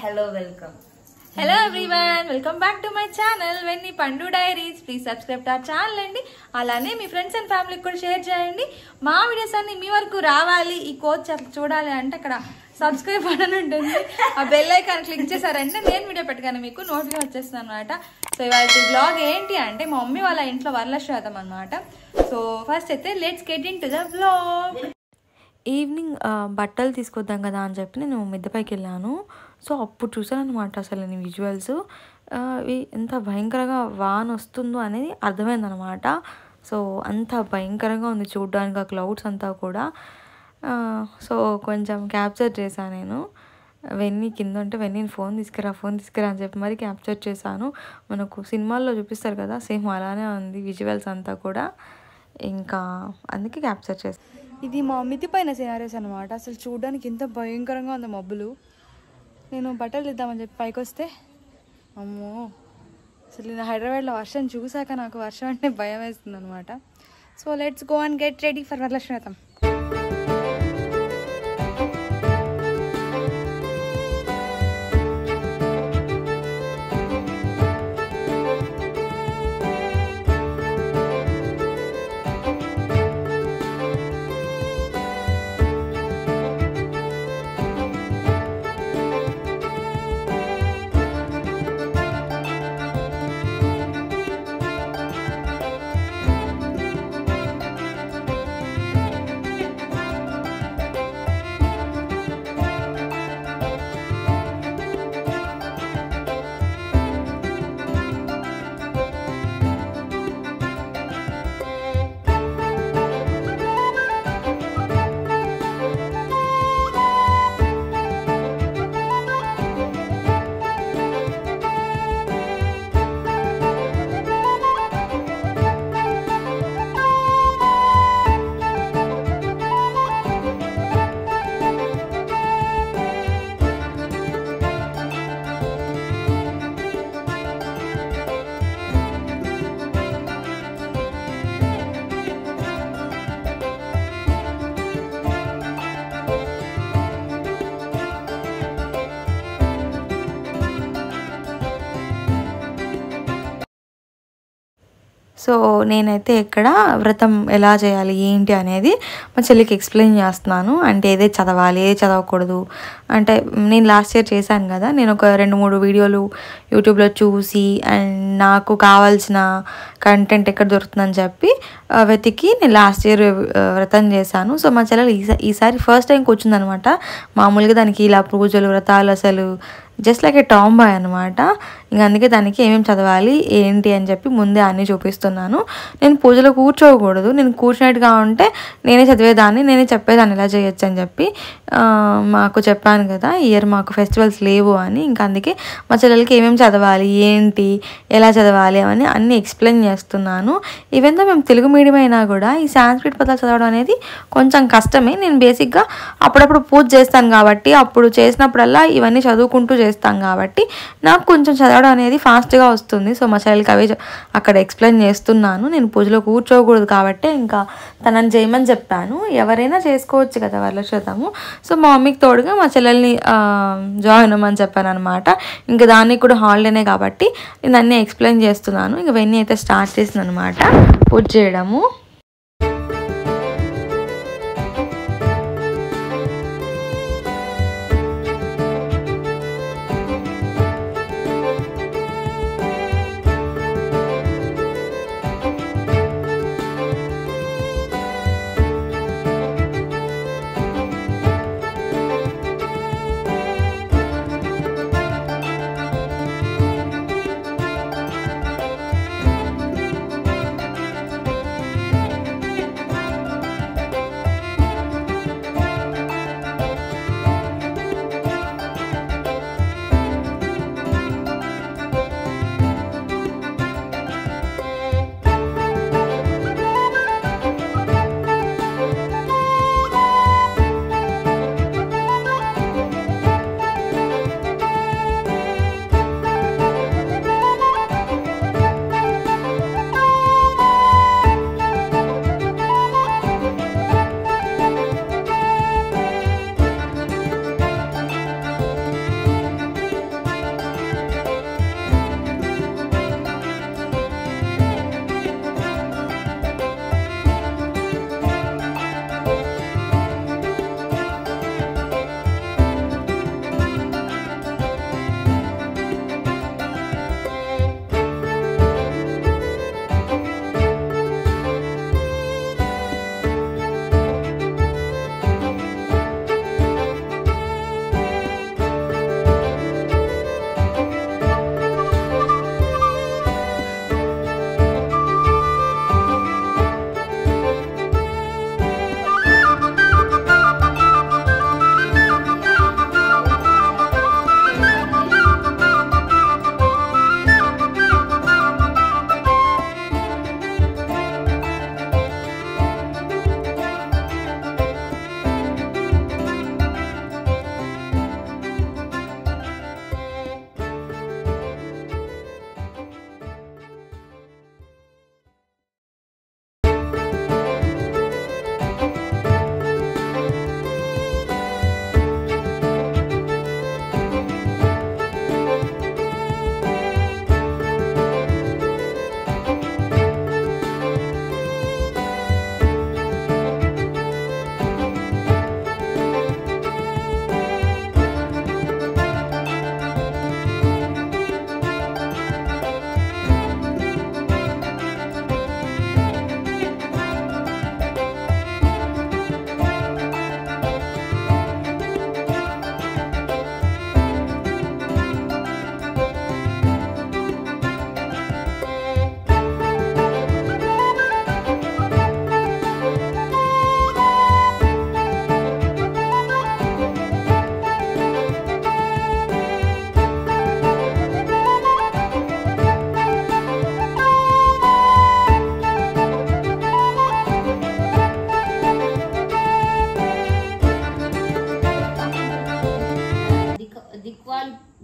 hello, welcome. Hello everyone, welcome back to my channel Venni Pandu Diaries. Please subscribe to our channel అండి. అలానే మీ friends and ఫ్యామిలీకి కూడా share చేయండి. మా వీడియోస్ అన్ని మీ వరకు రావాలి, ఈ కోచ్ చూడాలి అంటే అక్కడ సబ్స్క్రైబ్ బటన్ ఉంటుంది, ఆ బెల్ ఐకాన్ క్లిక్ చేశారంటే నేను వీడియో పెట్టగానే మీకు నోటిఫికేషన్ వచ్చేస్తుంది అనమాట. సో ఇవాళ బ్లాగ్ ఏంటి అంటే మా మమ్మీ వాళ్ళ ఇంట్లో వరలక్ష్మి అనమాట. సో ఫస్ట్ అయితే let's get in to the blog. Evening బట్టలు తీసుకొద్దాం కదా అని చెప్పి నేను మిద్దెపైకి వెళ్ళాను. సో అప్పుడు చూసాను అనమాట అసలు నేను విజువల్స్ ఎంత భయంకరంగా వాన వస్తుందో అనేది అర్థమైందనమాట. సో అంత భయంకరంగా ఉంది చూడడానికి, ఆ క్లౌడ్స్ అంతా కూడా. సో కొంచెం క్యాప్చర్ చేశాను నేను. వెన్నీ కింద ఉంటే వెన్నీని ఫోన్ తీసుకురా అని చెప్పి మరి క్యాప్చర్ చేశాను. మనకు సినిమాల్లో చూపిస్తారు కదా, సేమ్ అలానే ఉంది విజువల్స్ అంతా కూడా. ఇంకా అందుకే క్యాప్చర్ చేస్తాను. ఇది మా మిద్ది పైన సినారీస్ అనమాట. అసలు చూడడానికి ఎంత భయంకరంగా ఉంది మబ్బులు. నేను బట్టలు ఇద్దామని చెప్పి పైకి వస్తే అమ్మో, అసలు నేను హైదరాబాద్లో వర్షం చూసాక నాకు వర్షం అంటే భయం వేస్తుంది అనమాట. So let's go and get ready for Varalakshmi వ్రతం. సో నేనైతే ఇక్కడ వ్రతం ఎలా చేయాలి ఏంటి అనేది మా చెల్లికి ఎక్స్ప్లెయిన్ చేస్తున్నాను. అంటే ఏదే చదవాలి, ఏది చదవకూడదు అంటే నేను లాస్ట్ ఇయర్ చేశాను కదా, నేను ఒక 2-3 వీడియోలు యూట్యూబ్లో చూసి అండ్ నాకు కావాల్సిన కంటెంట్ ఎక్కడ దొరుకుతుందని చెప్పి వెతికి నేను లాస్ట్ ఇయర్ వ్రతం చేశాను. సో మా చెల్లెలు ఈసారి ఫస్ట్ టైం కూర్చుందనమాట. మామూలుగా దానికి ఇలా పూజలు వ్రతాలు అసలు just like a tomboy అనమాట. ఇంక అందుకే దానికి ఏమేమి చదవాలి ఏంటి అని చెప్పి ముందే అన్నీ చూపిస్తున్నాను. నేను పూజలో కూర్చోకూడదు, నేను కూర్చున్నట్టుగా ఉంటే నేనే చదివేదాన్ని, నేనే చెప్పేదాన్ని ఎలా చేయొచ్చు అని చెప్పి మాకు చెప్పాను కదా, ఈ ఇయర్ మాకు ఫెస్టివల్స్ లేవు అని. ఇంకా అందుకే మా చెల్లెలకి ఏమేమి చదవాలి ఏంటి ఎలా చదవాలి అని అన్నీ ఎక్స్ప్లెయిన్ చేస్తున్నాను. ఈవెన్ దో మేము తెలుగు మీడియం అయినా కూడా ఈ సాంస్క్రిట్ పదాలు చదవడం అనేది కొంచెం కష్టమే. నేను బేసిక్గా అప్పుడప్పుడు పూజ చేస్తాను కాబట్టి అప్పుడు చేసినప్పుడల్లా ఇవన్నీ చదువుకుంటూ చేస్తాం కాబట్టి నాకు కొంచెం చదవడం అనేది ఫాస్ట్గా వస్తుంది. సో మా చెల్లెలకి అవే అక్కడ ఎక్స్ప్లెయిన్ చేస్తున్నాను. నేను పూజలో కూర్చోకూడదు కాబట్టి ఇంకా తనని చేయమని చెప్పాను. ఎవరైనా చేసుకోవచ్చు కదా వరలక్ష్మి వ్రతము. సో మా మమ్మీకి తోడుగా మా చెల్లెల్ని జాయిన్ అవ్వమని చెప్పాను అనమాట. ఇంకా దానికి కూడా హాలిడేనే కాబట్టి నేను అన్నీ ఎక్స్ప్లెయిన్ చేస్తున్నాను. ఇంకా వెన్నీ అయితే స్టార్ట్ చేసింది అనమాట పూజ చేయడము.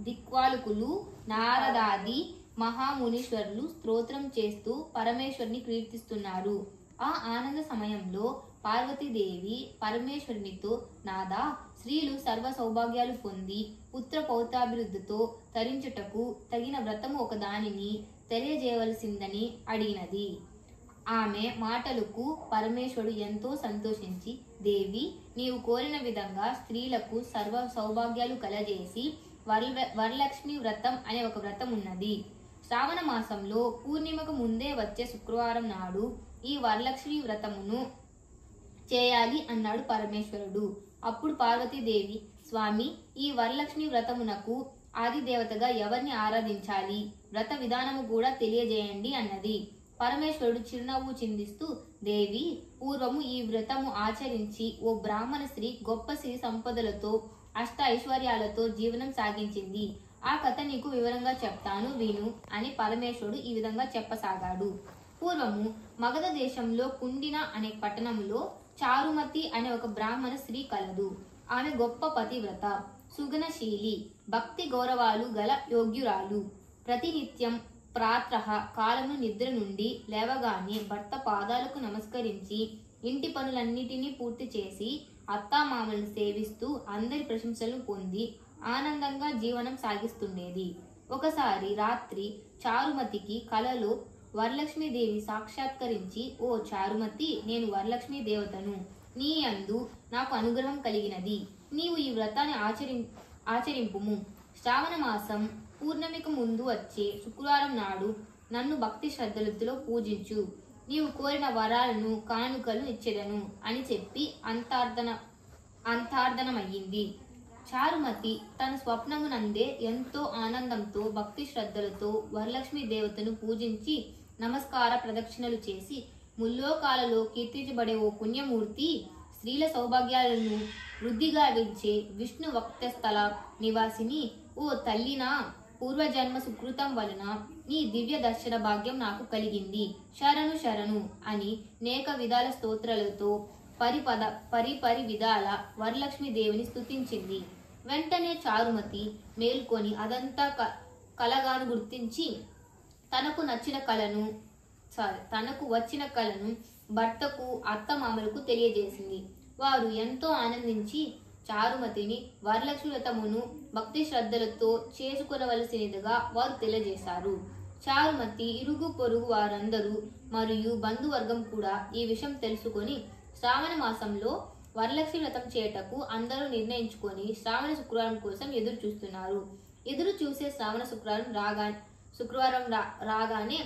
దిక్పాలకులు నారదాది మహామునీశ్వరులు స్తోత్రం చేస్తూ పరమేశ్వరుని కీర్తిస్తున్నారు. ఆ ఆనంద సమయంలో పార్వతీదేవి పరమేశ్వరునితో, నాదా, స్త్రీలు సర్వ సౌభాగ్యాలు పొంది పుత్ర పౌత్రాభివృద్ధితో తరించుటకు తగిన వ్రతము ఒక దానిని తెలియజేయవలసిందని అడిగినది. ఆమె మాటలకు పరమేశ్వరుడు ఎంతో సంతోషించి, దేవి, నీవు కోరిన విధంగా స్త్రీలకు సర్వ సౌభాగ్యాలు కలజేసి వరలక్ష్మి వ్రతం అనే ఒక వ్రతం ఉన్నది. శ్రావణ మాసంలో పూర్ణిమకు ముందే వచ్చే శుక్రవారం నాడు ఈ వరలక్ష్మి వ్రతమును చేయాలి అన్నాడు పరమేశ్వరుడు. అప్పుడు పార్వతీదేవి, స్వామి, ఈ వరలక్ష్మి వ్రతమునకు ఆది దేవతగా ఎవరిని ఆరాధించాలి, వ్రత విధానము కూడా తెలియజేయండి అన్నది. పరమేశ్వరుడు చిరునవ్వు చిందిస్తూ, దేవి, పూర్వము ఈ వ్రతము ఆచరించి ఓ బ్రాహ్మణ స్త్రీ గొప్ప సిరి సంపదలతో అష్ట ఐశ్వర్యాలతో జీవనం సాగించింది. ఆ కథ నీకు వివరంగా చెప్తాను, విను అని పరమేశ్వరుడు ఈ విధంగా చెప్పసాగాడు. పూర్వము మగధ దేశంలో కుండిన అనే పట్టణంలో చారుమతి అనే ఒక బ్రాహ్మణ స్త్రీ కలదు. ఆమె గొప్ప పతివ్రత, సుగుణశీలి, భక్తి గౌరవాలు గల యోగ్యురాలు. ప్రతినిత్యం ప్రాతః కాలము నిద్ర నుండి లేవగానే భర్త పాదాలకు నమస్కరించి ఇంటి పనులన్నిటినీ పూర్తి చేసి అత్తామామలను సేవిస్తూ అందరి ప్రశంసలు పొంది ఆనందంగా జీవనం సాగిస్తుండేది. ఒకసారి రాత్రి చారుమతికి కలలో వరలక్ష్మీదేవి సాక్షాత్కరించి, ఓ చారుమతి, నేను వరలక్ష్మీ దేవతను, నీ యందు నాకు అనుగ్రహం కలిగినది. నీవు ఈ వ్రతాన్ని ఆచరింపుము. శ్రావణ మాసం పూర్ణమికి ముందు వచ్చే శుక్రవారం నాడు నన్ను భక్తి శ్రద్ధలతో పూజించు. నీవు కోరిన వరాలను కానుకలు ఇచ్చేదను అని చెప్పి అంతార్థనమయ్యింది. చారుమతి తన స్వప్నమునందే ఎంతో ఆనందంతో భక్తి శ్రద్ధలతో వరలక్ష్మీ దేవతను పూజించి నమస్కార ప్రదక్షిణలు చేసి, ముల్లోకాలలో కీర్తించబడే ఓ పుణ్యమూర్తి, స్త్రీల సౌభాగ్యాలను వృద్ధిగా వించే విష్ణు వక్షస్థల నివాసిని, ఓ తల్లినా, పూర్వజన్మ సుకృతం వలన నీ దివ్య దర్శన భాగ్యం నాకు కలిగింది. శరణు శరణు అని అనేక విధాల స్తోత్రాలతో పరిపరి విధాల వరలక్ష్మీ దేవిని స్తుతించింది. వెంటనే చారుమతి మేల్కొని అదంతా కలగాను గుర్తించి తనకు వచ్చిన కలను భర్తకు అత్తమామలకు తెలియజేసింది. వారు ఎంతో ఆనందించి చారుమతిని వరలక్ష్మి వ్రతమును భక్తి శ్రద్ధలతో చేసుకునవలసినదిగా వారు తెలియజేశారు. చారుమతి ఇరుగు పొరుగు వారందరూ మరియు బంధువర్గం కూడా ఈ విషయం తెలుసుకొని శ్రావణ మాసంలో వరలక్ష్మి వ్రతం చేయటకు అందరూ నిర్ణయించుకొని శ్రావణ శుక్రవారం కోసం ఎదురు చూస్తున్నారు. ఎదురు చూసే శ్రావణ శుక్రవారం రాగానే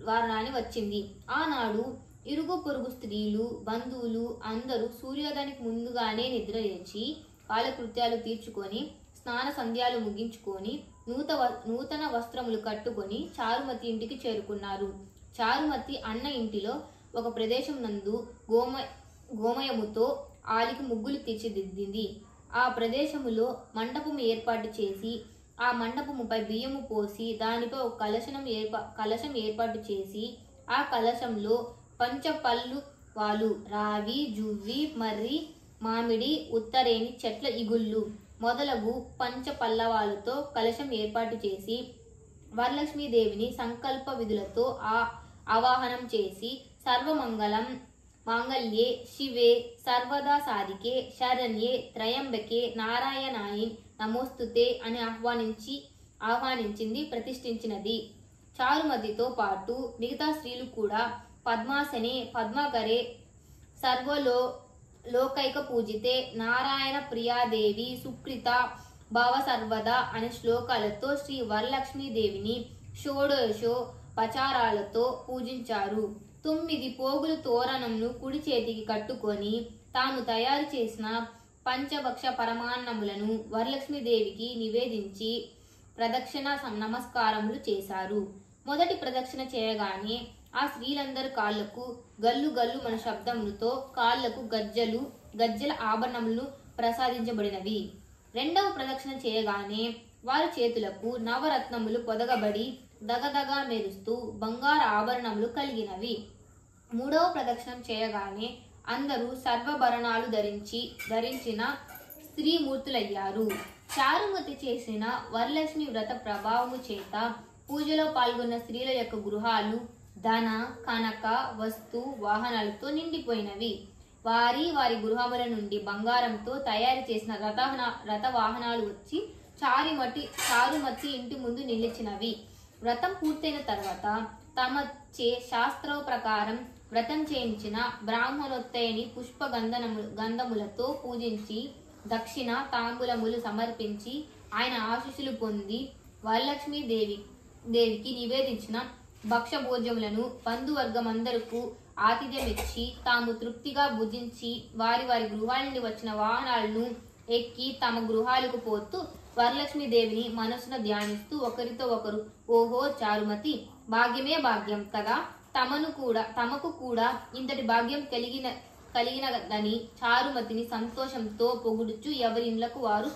వారాన్ని వచ్చింది. ఆనాడు ఇరుగు పొరుగు స్త్రీలు, బంధువులు అందరూ సూర్యోదయానికి ముందుగానే నిద్ర లేచి కాలకృత్యాలు తీర్చుకొని స్నాన సంధ్యాలు ముగించుకొని నూతన వస్త్రములు కట్టుకొని చారుమతి ఇంటికి చేరుకున్నారు. చారుమతి అన్న ఇంటిలో ఒక ప్రదేశం నందు గోమయముతో ఆలికి ముగ్గులు తీర్చిదిద్దింది. ఆ ప్రదేశములో మండపము ఏర్పాటు చేసి ఆ మండపముపై బియ్యము పోసి దానిపై ఒక కలశం ఏర్పాటు చేసి ఆ కలశంలో పంచపల్లు వాలు, రావి, జువ్వి, మర్రి, మామిడి, ఉత్తరేణి చెట్ల ఇగుళ్ళు మొదలగు పంచపల్లవాలతో కలశం ఏర్పాటు చేసి వరలక్ష్మీదేవిని సంకల్ప విధులతో ఆవాహనం చేసి మాంగళ్యే శివే సర్వదా సాధికే శరణ్యే త్రయంబకే నారాయణాయి నమోస్తుతే అని ఆహ్వానించింది, ప్రతిష్ఠించినది. చారుమతితో పాటు మిగతా స్త్రీలు కూడా పద్మాసనే పద్మకరే లోకైక పూజితే నారాయణ ప్రియాదేవి సుకృత భావ సర్వదా అనే శ్లోకాలతో శ్రీ వరలక్ష్మీదేవిని షోడశోపచారాలతో పూజించారు. 9 పోగులు తోరణంను కుడి చేతికి కట్టుకొని తాను తయారు చేసిన పంచభక్ష పరమాన్నములను వరలక్ష్మీదేవికి నివేదించి ప్రదక్షిణ నమస్కారములు చేశారు. మొదటి ప్రదక్షిణ చేయగానే ఆ స్త్రీలందరి కాళ్లకు గల్లు గల్లు మన శబ్దములతో కాళ్లకు గజ్జల ఆభరణములు ప్రసాదించబడినవి. రెండవ ప్రదక్షిణ చేయగానే వారి చేతులకు నవరత్నములు పొదగబడి దగదగా మెరుస్తూ బంగారు ఆభరణములు కలిగినవి. మూడవ ప్రదక్షిణం చేయగానే అందరూ సర్వభరణాలు ధరించిన స్త్రీమూర్తులయ్యారు. చారుమతి చేసిన వరలక్ష్మి వ్రత ప్రభావము చేత పూజలో పాల్గొన్న స్త్రీల యొక్క గృహాలు ధన కనక వస్తు వాహనాలతో నిండిపోయినవి. వారి గృహముల నుండి బంగారంతో తయారు చేసిన రథ వాహనాలు వచ్చి చారుమతి ఇంటి ముందు నిలిచినవి. వ్రతం పూర్తయిన తర్వాత తమ శాస్త్ర ప్రకారం వ్రతం చేయించిన బ్రాహ్మణోత్తయని పుష్ప గంధములతో పూజించి దక్షిణ తాంబూలములు సమర్పించి ఆయన ఆశీస్సులు పొంది వరలక్ష్మీ దేవికి నివేదించిన భక్ష భోజ్యములను బంధువర్గమందరకు ఆతిథ్యమిచ్చి తాము తృప్తిగా భుజించి వారి గృహాల నుండి వచ్చిన వాహనాలను ఎక్కి తమ గృహాలకు పోతూ వరలక్ష్మీ దేవిని మనసున ధ్యానిస్తూ ఒకరితో ఒకరు, ఓహో చారుమతి, భాగ్యమే భాగ్యం కదా, తమకు కూడా ఇంతటి భాగ్యం కలిగినదని చారుమతిని సంతోషంతో పొగుడుచు ఎవరి ఇళ్లకు వారు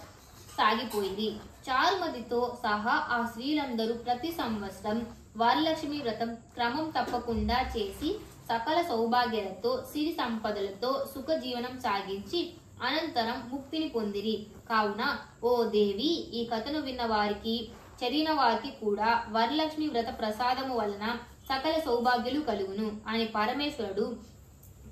సాగిపోయింది. చారుమతితో సహా ఆ స్త్రీలందరూ ప్రతి సంవత్సరం వరలక్ష్మి వ్రతం క్రమం తప్పకుండా చేసి సకల సౌభాగ్యాలతో సిరి సంపదలతో సుఖ జీవనం సాగించి అనంతరం ముక్తిని పొందిరి. కావున ఓ దేవి, ఈ కథను విన్న వారికి చదివిన వారికి కూడా వరలక్ష్మి వ్రత ప్రసాదము వలన సకల సౌభాగ్యాలు కలుగును అని పరమేశ్వరుడు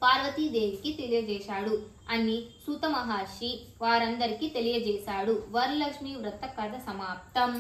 పార్వతీదేవికి తెలియజేశాడు అని సూత మహర్షి వారందరికీ తెలియజేశాడు. వరలక్ష్మి వ్రత కథ సమాప్తం.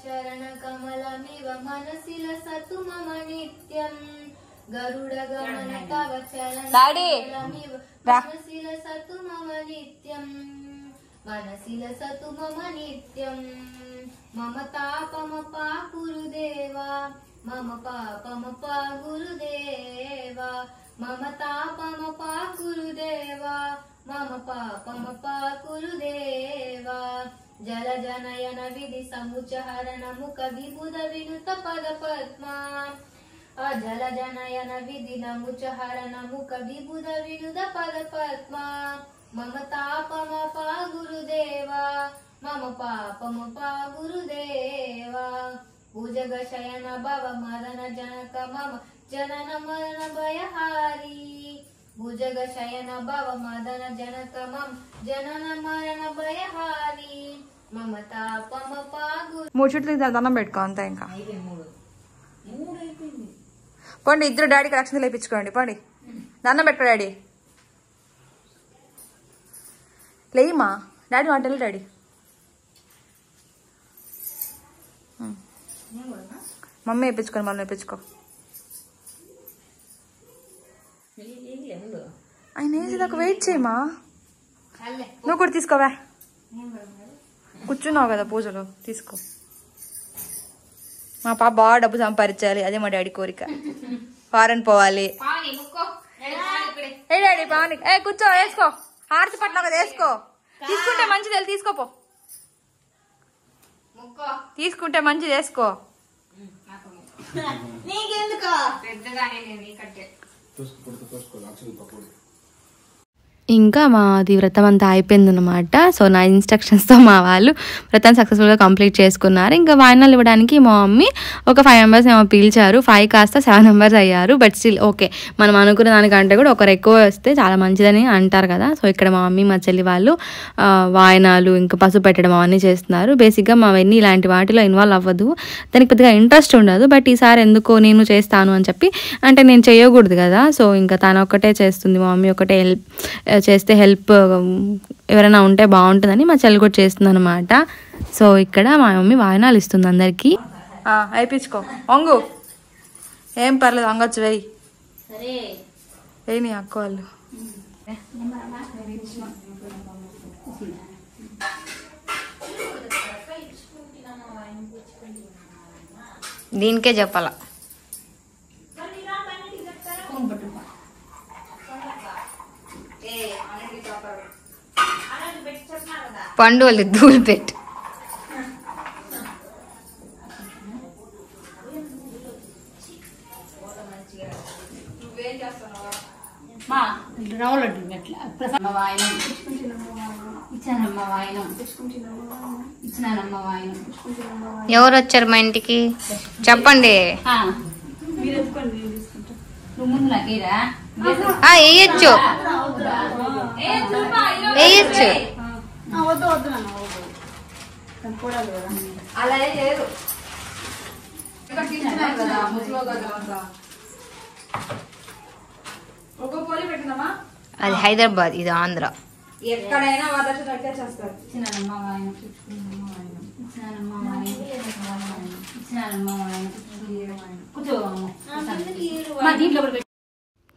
చరణ కమలమివ మనసి లసతు మమ నిత్యం గరుడ గమన తవ చరణ కమలమివ మనసి లసతు మమ నిత్యం మనసి లసతు మమ నిత్యం మమ తాపమపా గురుదేవా మమ పాపమపా గురుదేవా మమ తాపమపా గురుదేవా మమ పాపమపా గురుదేవా జల జనయన విధి సముచహరణ ముఖ విబుధ వినుత పద పద్మా జల జనయన విధి నముచహరణ ముఖ విబుధ వినుత పద పద్మా మమ తాపమపా గురుదేవా మమ పాపమపా గురుదేవా భుజగ శయన భవ మరణ జనక మమ జనన మరణ భయహారి భుజగ శయన భవ మదన జనక మమ జనన మరణ భయహారి మమ తాపమపా గురు. 3 చుట్లు దండం పెట్టుకో అంతే. ఇంకా పండి ఇద్దరు డాడీకి రక్షణ లేపించుకోండి. పండి దండం పెట్టుకో డాడీ. లేమా డాడీ వంటలు డాడీ. మమ్మీ వేయించుకోండి, మమ్మల్ని వేయించుకో. ఆయన వేసేదాకా వెయిట్ చేయమా. నువ్వు కూడా తీసుకోవా, కూర్చున్నావు కదా పూజలో, తీసుకో. మా పాప బాగా డబ్బు సంపాదించాలి, అదే మా డాడీ కోరిక. ఫారెన్ పోవాలి. ఏ డాడీ పావని కూర్చో, వేసుకో. హారతి పట్ల కదా వేసుకో. తీసుకుంటే మంచిది వెళ్ళి తీసుకోపో. తీసుకుంటే మంచిది వేసుకో. ఇంకా మాది వ్రతం అంతా అయిపోయిందనమాట. సో నా ఇన్స్ట్రక్షన్స్తో మా వాళ్ళు వ్రతం సక్సెస్ఫుల్గా కంప్లీట్ చేసుకున్నారు. ఇంకా వాయినాలు ఇవ్వడానికి మా మమ్మీ ఒక 5 మెంబర్స్ ఏమో పిలిచారు. 5 కాస్త 7 మెంబర్స్ అయ్యారు. బట్ స్టిల్ ఓకే, మనం అనుకున్న దానికంటే కూడా ఒకరు ఎక్కువ వస్తే చాలా మంచిదని అంటారు కదా. సో ఇక్కడ మా మమ్మీ మా చెల్లి వాళ్ళు వాయినాలు ఇంకా పసుపు పెట్టడం అవన్నీ చేస్తున్నారు. బేసిక్గా మావన్నీ ఇలాంటి వాటిలో ఇన్వాల్వ్ అవ్వదు, దానికి పెద్దగా ఇంట్రెస్ట్ ఉండదు. బట్ ఈసారి ఎందుకో నేను చేస్తాను అని చెప్పి, అంటే నేను చేయకూడదు కదా. సో ఇంకా తను ఒక్కటే చేస్తుంది, మా మమ్మీ ఒకటే చేస్తే హెల్ప్ ఎవరైనా ఉంటే బాగుంటుందని మా చెల్లి కూడా చేస్తుంది అనమాట. సో ఇక్కడ మా మమ్మీ వాయినాలు ఇస్తుంది అందరికీ. అయిపించుకో వంగు, ఏం పర్లేదు వంగొచ్చు. వెయ్యి నీ అక్క వాళ్ళు. దీనికే చెప్పాలా, పండు వాళ్ళు ధూళి పెట్టు. ఎవరు వచ్చారు మా ఇంటికి చెప్పండి. వేయచ్చు వేయచ్చు. అలా లేదు, అది హైదరాబాద్, ఇది ఆంధ్ర. ఎక్కడైనా చేస్తారు.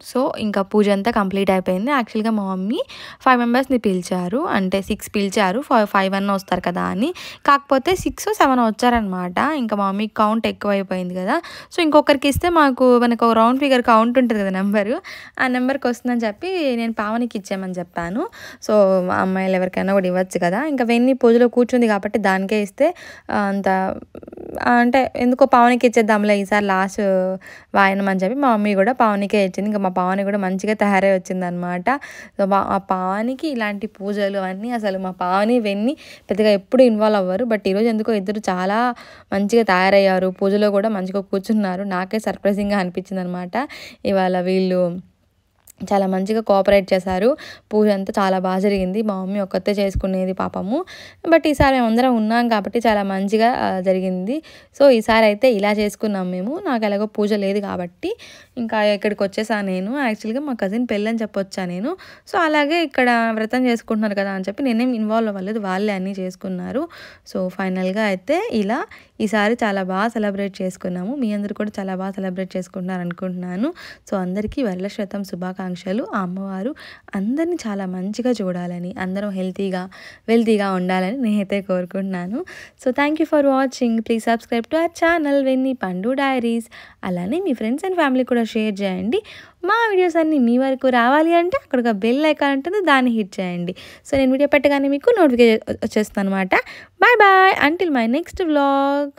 సో ఇంకా పూజ అంతా కంప్లీట్ అయిపోయింది. యాక్చువల్గా మా మమ్మీ 5 మెంబర్స్ని పిలిచారు, అంటే 6 పిలిచారు, 5 అన్న వస్తారు కదా అని. కాకపోతే 6 or 7 వచ్చారనమాట. ఇంకా మా మమ్మీ కౌంట్ ఎక్కువ అయిపోయింది కదా. సో ఇంకొకరికి ఇస్తే మనకు ఒక రౌండ్ ఫిగర్ కౌంట్ ఉంటుంది కదా నెంబరు, ఆ నెంబర్కి వస్తుందని చెప్పి నేను పావనికి ఇచ్చామని చెప్పాను. సో అమ్మాయిలు ఎవరికైనా కూడా ఇవ్వచ్చు కదా. ఇంకా వెన్నీ పూజలో కూర్చుంది కాబట్టి దానికే ఇస్తే అంత అంటే ఎందుకో పావనికి ఇచ్చేద్దాంలే ఈసారి లాస్ట్ వాయనం అని చెప్పి మా మమ్మీ కూడా పావనికే ఇచ్చింది. ఇంకా మా పావని కూడా మంచిగా తయారై వచ్చిందనమాట. సో ఆ పావనికి ఇలాంటి పూజలు అన్నీ అసలు మా పావని వెన్నీ పెద్దగా ఎప్పుడు ఇన్వాల్వ్ అవ్వరు. బట్ ఈరోజు ఎందుకో ఇద్దరు చాలా మంచిగా తయారయ్యారు, పూజలో కూడా మంచిగా కూర్చున్నారు. నాకే సర్ప్రైజింగ్గా అనిపించింది అనమాట. ఇవాళ వీళ్ళు చాలా మంచిగా కోఆపరేట్ చేశారు. పూజ అంతా చాలా బాగా జరిగింది. మా మమ్మీ ఒక్కతే చేసుకునేది పాపము, బట్ ఈసారి మేము అందరం ఉన్నాం కాబట్టి చాలా మంచిగా జరిగింది. సో ఈసారి అయితే ఇలా చేసుకున్నాం మేము. నాకు ఎలాగో పూజ లేదు కాబట్టి ఇంకా ఇక్కడికి వచ్చేసాను నేను. యాక్చువల్గా మా కజిన్ పెళ్ళి అని చెప్పొచ్చా నేను. సో అలాగే ఇక్కడ వ్రతం చేసుకుంటున్నారు కదా అని చెప్పి నేనేం ఇన్వాల్వ్ అవ్వలేదు, వాళ్ళే అన్నీ చేసుకున్నారు. సో ఫైనల్గా అయితే ఇలా ఈసారి చాలా బాగా సెలబ్రేట్ చేసుకున్నాము. మీ అందరూ కూడా చాలా బాగా సెలబ్రేట్ చేసుకుంటున్నారు అనుకుంటున్నాను. సో అందరికీ వరలక్ష్మి శుభాకాంక్షలు. ఆ అమ్మవారు అందరినీ చాలా మంచిగా చూడాలని, అందరం హెల్తీగా వెల్తీగా ఉండాలని నేనైతే కోరుకుంటున్నాను. So thank you for watching. Please subscribe to our channel Venni Pandu diaries. అలానే మీ ఫ్రెండ్స్ అండ్ ఫ్యామిలీ కూడా షేర్ చేయండి. మా వీడియోస్ అన్నీ మీ వరకు రావాలి అంటే అక్కడ ఒక బెల్ ఐకాన్ ఉంటుంది, దాన్ని హిట్ చేయండి. సో నేను వీడియో పెట్టగానే మీకు నోటిఫికేషన్ వచ్చేస్తుంది అనమాట. Bye bye until my next vlog.